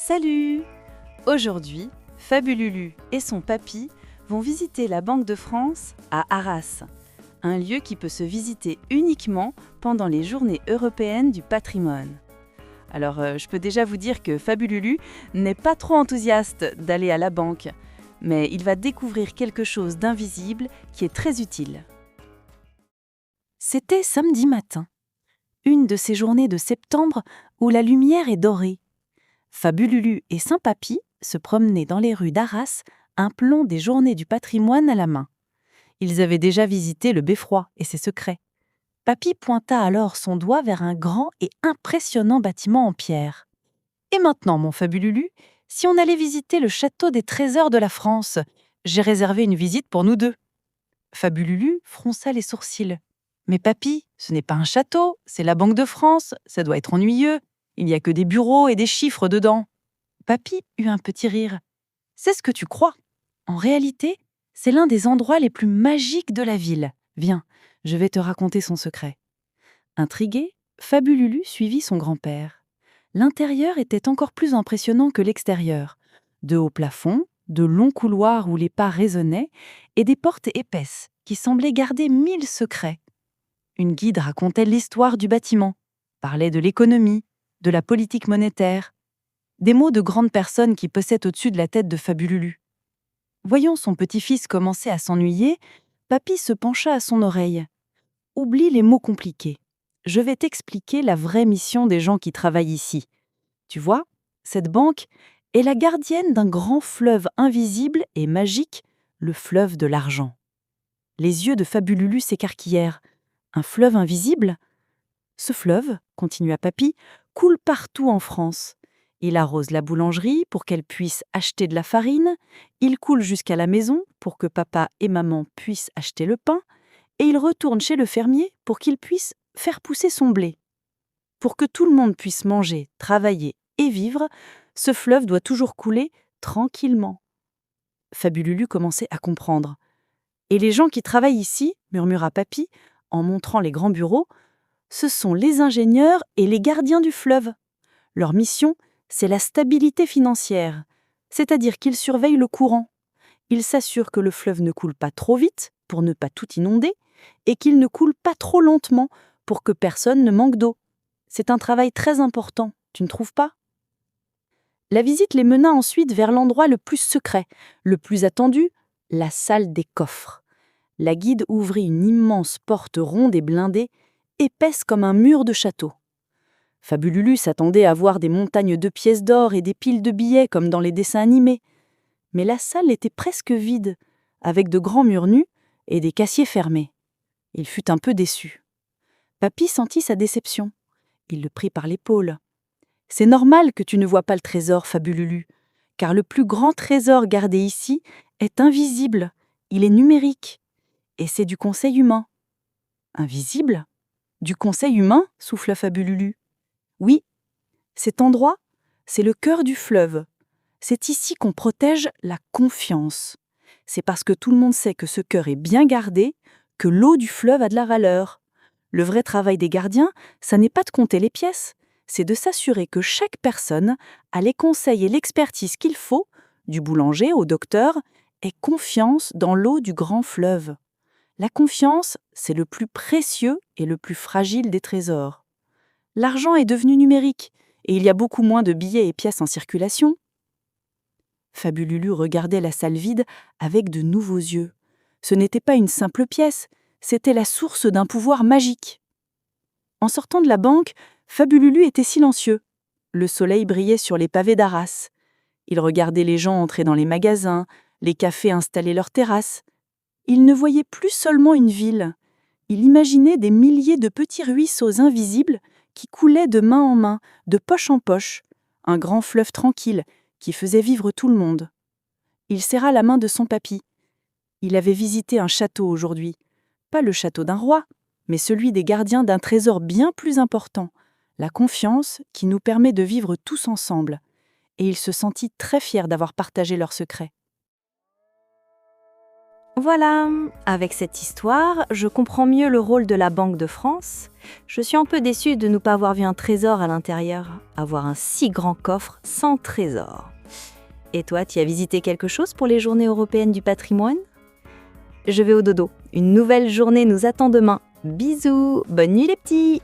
Salut! Aujourd'hui, Fabululu et son papy vont visiter la Banque de France à Arras, un lieu qui peut se visiter uniquement pendant les Journées européennes du patrimoine. Alors, je peux déjà vous dire que Fabululu n'est pas trop enthousiaste d'aller à la banque, mais il va découvrir quelque chose d'invisible qui est très utile. C'était samedi matin, une de ces journées de septembre où la lumière est dorée. Fabululu et Saint-Papy se promenaient dans les rues d'Arras, un plan des Journées du patrimoine à la main. Ils avaient déjà visité le beffroi et ses secrets. Papy pointa alors son doigt vers un grand et impressionnant bâtiment en pierre. « Et maintenant, mon Fabululu, si on allait visiter le château des trésors de la France, j'ai réservé une visite pour nous deux. » Fabululu fronça les sourcils. « Mais papy, ce n'est pas un château, c'est la Banque de France, ça doit être ennuyeux. Il n'y a que des bureaux et des chiffres dedans. » Papy eut un petit rire. « C'est ce que tu crois. En réalité, c'est l'un des endroits les plus magiques de la ville. Viens, je vais te raconter son secret. » Intrigué, Fabululu suivit son grand-père. L'intérieur était encore plus impressionnant que l'extérieur. De hauts plafonds, de longs couloirs où les pas résonnaient et des portes épaisses qui semblaient garder 1000 secrets. Une guide racontait l'histoire du bâtiment, parlait de l'économie, de la politique monétaire, des mots de grandes personnes qui passaient au-dessus de la tête de Fabululu. Voyant son petit-fils commencer à s'ennuyer, Papy se pencha à son oreille. « Oublie les mots compliqués. Je vais t'expliquer la vraie mission des gens qui travaillent ici. Tu vois, cette banque est la gardienne d'un grand fleuve invisible et magique, le fleuve de l'argent. » Les yeux de Fabululu s'écarquillèrent. « Un fleuve invisible ? Ce fleuve, continua Papy, coule partout en France. Il arrose la boulangerie pour qu'elle puisse acheter de la farine, il coule jusqu'à la maison pour que papa et maman puissent acheter le pain, et il retourne chez le fermier pour qu'il puisse faire pousser son blé. Pour que tout le monde puisse manger, travailler et vivre, ce fleuve doit toujours couler tranquillement. » Fabululu commençait à comprendre. « Et les gens qui travaillent ici, murmura Papy, en montrant les grands bureaux, ce sont les ingénieurs et les gardiens du fleuve. Leur mission, c'est la stabilité financière, c'est-à-dire qu'ils surveillent le courant. Ils s'assurent que le fleuve ne coule pas trop vite pour ne pas tout inonder et qu'il ne coule pas trop lentement pour que personne ne manque d'eau. C'est un travail très important, tu ne trouves pas ? » La visite les mena ensuite vers l'endroit le plus secret, le plus attendu, la salle des coffres. La guide ouvrit une immense porte ronde et blindée, épaisse comme un mur de château. Fabululu s'attendait à voir des montagnes de pièces d'or et des piles de billets comme dans les dessins animés. Mais la salle était presque vide, avec de grands murs nus et des cassiers fermés. Il fut un peu déçu. Papy sentit sa déception. Il le prit par l'épaule. « C'est normal que tu ne vois pas le trésor, Fabululu, car le plus grand trésor gardé ici est invisible, il est numérique, et c'est du conseil humain. » « Invisible ? Du conseil humain ?» souffla Fabululu. « Oui, cet endroit, c'est le cœur du fleuve. C'est ici qu'on protège la confiance. C'est parce que tout le monde sait que ce cœur est bien gardé que l'eau du fleuve a de la valeur. Le vrai travail des gardiens, ça n'est pas de compter les pièces, c'est de s'assurer que chaque personne a les conseils et l'expertise qu'il faut, du boulanger au docteur, ait confiance dans l'eau du grand fleuve. La confiance, c'est le plus précieux et le plus fragile des trésors. L'argent est devenu numérique et il y a beaucoup moins de billets et pièces en circulation. » Fabululu regardait la salle vide avec de nouveaux yeux. Ce n'était pas une simple pièce, c'était la source d'un pouvoir magique. En sortant de la banque, Fabululu était silencieux. Le soleil brillait sur les pavés d'Arras. Il regardait les gens entrer dans les magasins, les cafés installer leurs terrasses. Il ne voyait plus seulement une ville. Il imaginait des milliers de petits ruisseaux invisibles qui coulaient de main en main, de poche en poche, un grand fleuve tranquille qui faisait vivre tout le monde. Il serra la main de son papy. Il avait visité un château aujourd'hui. Pas le château d'un roi, mais celui des gardiens d'un trésor bien plus important, la confiance qui nous permet de vivre tous ensemble. Et il se sentit très fier d'avoir partagé leurs secrets. Voilà, avec cette histoire, je comprends mieux le rôle de la Banque de France. Je suis un peu déçue de ne pas avoir vu un trésor à l'intérieur, avoir un si grand coffre sans trésor. Et toi, tu as visité quelque chose pour les Journées européennes du patrimoine ? Je vais au dodo. Une nouvelle journée nous attend demain. Bisous, bonne nuit les petits!